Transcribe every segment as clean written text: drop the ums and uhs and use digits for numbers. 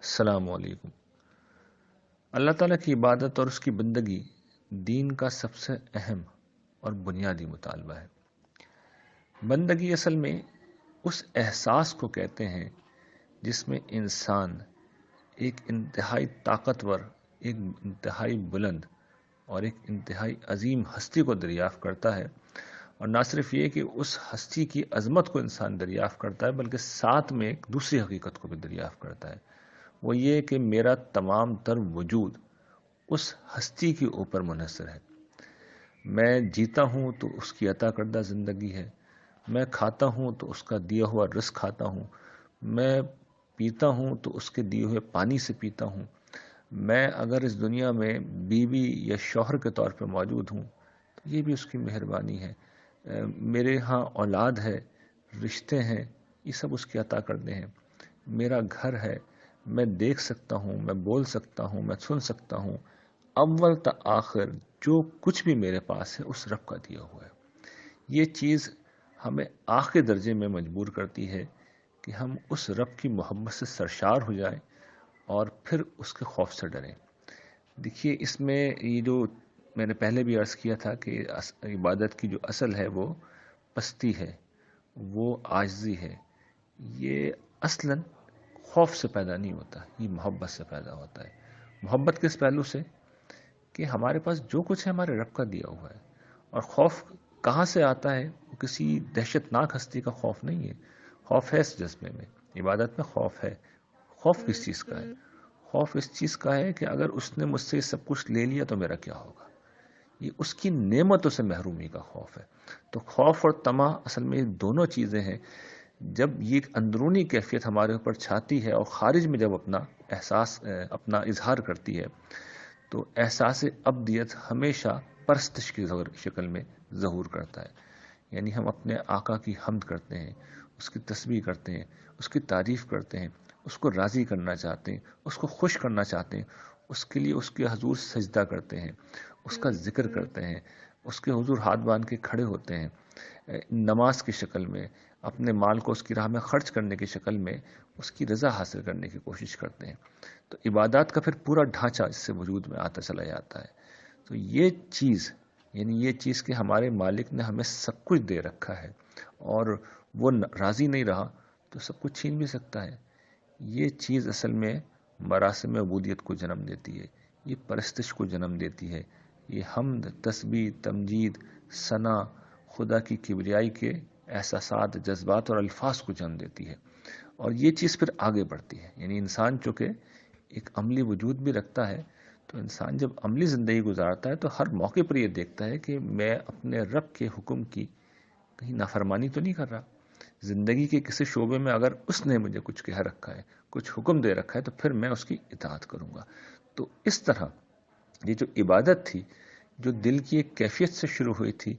السلام علیکم۔ اللہ تعالیٰ کی عبادت اور اس کی بندگی دین کا سب سے اہم اور بنیادی مطالبہ ہے۔ بندگی اصل میں اس احساس کو کہتے ہیں جس میں انسان ایک انتہائی طاقتور، ایک انتہائی بلند اور ایک انتہائی عظیم ہستی کو دریافت کرتا ہے، اور نہ صرف یہ کہ اس ہستی کی عظمت کو انسان دریافت کرتا ہے بلکہ ساتھ میں ایک دوسری حقیقت کو بھی دریافت کرتا ہے، وہ یہ کہ میرا تمام تر وجود اس ہستی کے اوپر منحصر ہے۔ میں جیتا ہوں تو اس کی عطا کردہ زندگی ہے، میں کھاتا ہوں تو اس کا دیا ہوا رزق کھاتا ہوں، میں پیتا ہوں تو اس کے دیے ہوئے پانی سے پیتا ہوں، میں اگر اس دنیا میں بیوی یا شوہر کے طور پہ موجود ہوں تو یہ بھی اس کی مہربانی ہے، میرے ہاں اولاد ہے، رشتے ہیں، یہ سب اس کی عطا کردے ہیں، میرا گھر ہے، میں دیکھ سکتا ہوں، میں بول سکتا ہوں، میں سن سکتا ہوں، اول تا آخر جو کچھ بھی میرے پاس ہے اس رب کا دیا ہوا ہے۔ یہ چیز ہمیں آخری درجے میں مجبور کرتی ہے کہ ہم اس رب کی محبت سے سرشار ہو جائیں اور پھر اس کے خوف سے ڈریں۔ دیکھیے، اس میں یہ جو میں نے پہلے بھی عرض کیا تھا کہ عبادت کی جو اصل ہے وہ پستی ہے، وہ عاجزی ہے، یہ اصلاً خوف سے پیدا نہیں ہوتا، یہ محبت سے پیدا ہوتا ہے۔ محبت کس پہلو سے؟ کہ ہمارے پاس جو کچھ ہے ہمارے رب کا دیا ہوا ہے، اور خوف کہاں سے آتا ہے؟ وہ کسی دہشت ناک ہستی کا خوف نہیں ہے، خوف ہے اس جذبے میں، عبادت میں خوف ہے۔ خوف کس چیز کا ہے؟ خوف اس چیز کا ہے کہ اگر اس نے مجھ سے سب کچھ لے لیا تو میرا کیا ہوگا؟ یہ اس کی نعمتوں سے محرومی کا خوف ہے۔ تو خوف اور طمع اصل میں دونوں چیزیں ہیں۔ جب یہ ایک اندرونی کیفیت ہمارے اوپر چھاتی ہے اور خارج میں جب اپنا احساس اپنا اظہار کرتی ہے تو احساس ابدیت ہمیشہ پرستش کی شکل میں ظہور کرتا ہے، یعنی ہم اپنے آقا کی حمد کرتے ہیں، اس کی تسبیح کرتے ہیں، اس کی تعریف کرتے ہیں، اس کو راضی کرنا چاہتے ہیں، اس کو خوش کرنا چاہتے ہیں، اس کے لیے اس کے حضور سجدہ کرتے ہیں، اس کا ذکر کرتے ہیں، اس کے حضور ہاتھ باندھ کے کھڑے ہوتے ہیں، نماز کی شکل میں اپنے مال کو اس کی راہ میں خرچ کرنے کی شکل میں اس کی رضا حاصل کرنے کی کوشش کرتے ہیں۔ تو عبادات کا پھر پورا ڈھانچہ اس سے وجود میں آتا چلا جاتا ہے۔ تو یہ چیز، یعنی یہ چیز کہ ہمارے مالک نے ہمیں سب کچھ دے رکھا ہے اور وہ راضی نہیں رہا تو سب کچھ چھین بھی سکتا ہے، یہ چیز اصل میں مراسم عبودیت کو جنم دیتی ہے، یہ پرستش کو جنم دیتی ہے، یہ حمد، تسبیح، تمجید، ثنا، خدا کی کبریائی کے احساسات، جذبات اور الفاظ کو جنم دیتی ہے، اور یہ چیز پھر آگے بڑھتی ہے۔ یعنی انسان چونکہ ایک عملی وجود بھی رکھتا ہے، تو انسان جب عملی زندگی گزارتا ہے تو ہر موقع پر یہ دیکھتا ہے کہ میں اپنے رب کے حکم کی کہیں نافرمانی تو نہیں کر رہا۔ زندگی کے کسی شعبے میں اگر اس نے مجھے کچھ کہہ رکھا ہے، کچھ حکم دے رکھا ہے، تو پھر میں اس کی اطاعت کروں گا۔ تو اس طرح یہ جو عبادت تھی، جو دل کی ایک کیفیت سے شروع ہوئی تھی،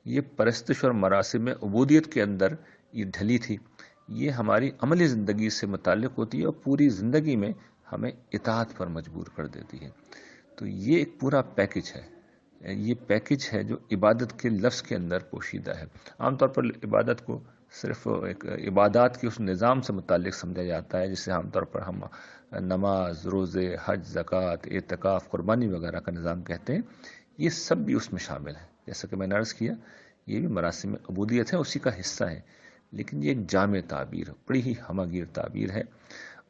یہ پرستش اور مراسم عبودیت کے اندر یہ ڈھلی تھی، یہ ہماری عملی زندگی سے متعلق ہوتی ہے اور پوری زندگی میں ہمیں اطاعت پر مجبور کر دیتی ہے۔ تو یہ ایک پورا پیکج ہے، یہ پیکج ہے جو عبادت کے لفظ کے اندر پوشیدہ ہے۔ عام طور پر عبادت کو صرف ایک عبادات کے اس نظام سے متعلق سمجھا جاتا ہے جسے عام طور پر ہم نماز، روزے، حج، زکوٰۃ، اعتکاف، قربانی وغیرہ کا نظام کہتے ہیں۔ یہ سب بھی اس میں شامل ہے، جیسا کہ میں نے عرض کیا، یہ بھی مراسم عبودیت ہے، اسی کا حصہ ہے، لیکن یہ ایک جامع تعبیر، بڑی ہی ہمہ گیر تعبیر ہے،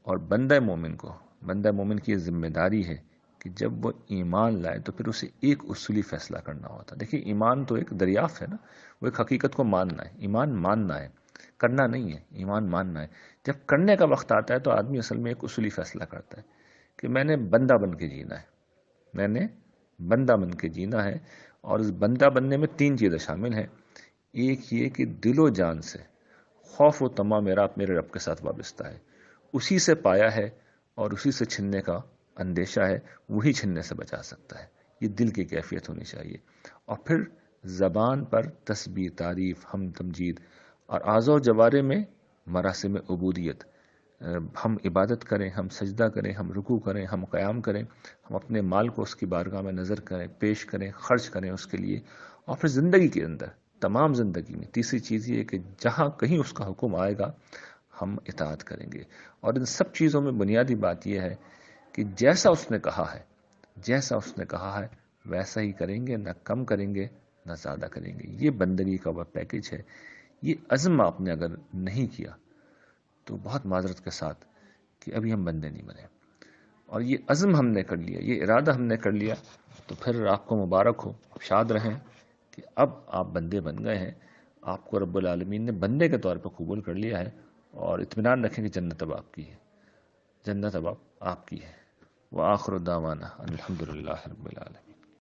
اور بندہ مومن کی یہ ذمہ داری ہے کہ جب وہ ایمان لائے تو پھر اسے ایک اصولی فیصلہ کرنا ہوتا ہے۔ دیکھیے، ایمان تو ایک دریافت ہے نا، وہ ایک حقیقت کو ماننا ہے، ایمان ماننا ہے، کرنا نہیں ہے، ایمان ماننا ہے۔ جب کرنے کا وقت آتا ہے تو آدمی اصل میں ایک اصولی فیصلہ کرتا ہے کہ میں نے بندہ بن کے جینا ہے، میں نے بندہ بن کے جینا ہے، اور اس بندہ بننے میں تین چیزیں شامل ہیں۔ ایک یہ کہ دل و جان سے خوف و طمع میرا میرے رب کے ساتھ وابستہ ہے، اسی سے پایا ہے اور اسی سے چھننے کا اندیشہ ہے، وہی چھننے سے بچا سکتا ہے، یہ دل کی کیفیت ہونی چاہیے۔ اور پھر زبان پر تسبیح، تعریف، حمد، تمجید، اور اعضاء و جوارح میں مراسم عبودیت، ہم عبادت کریں، ہم سجدہ کریں، ہم رکوع کریں، ہم قیام کریں، ہم اپنے مال کو اس کی بارگاہ میں نظر کریں، پیش کریں، خرچ کریں اس کے لیے، اور پھر زندگی کے اندر، تمام زندگی میں تیسری چیز یہ ہے کہ جہاں کہیں اس کا حکم آئے گا ہم اطاعت کریں گے. اور ان سب چیزوں میں بنیادی بات یہ ہے کہ جیسا اس نے کہا ہے ویسا ہی کریں گے، نہ کم کریں گے نہ زیادہ کریں گے. یہ بندگی کا وہ پیکج ہے. یہ عزم آپ نے اگر نہیں کیا تو بہت معذرت کے ساتھ کہ ابھی ہم بندے نہیں بنے. اور یہ عزم ہم نے کر لیا، یہ ارادہ ہم نے کر لیا، تو پھر آپ کو مبارک ہو، شاد رہیں کہ اب آپ بندے بن گئے ہیں. آپ کو رب العالمین نے بندے کے طور پہ قبول کر لیا ہے. اور اطمینان رکھیں کہ جنت اب آپ کی ہے، جنت اب آپ کی ہے. وآخر دعوانا ان الحمد للہ رب العالمین.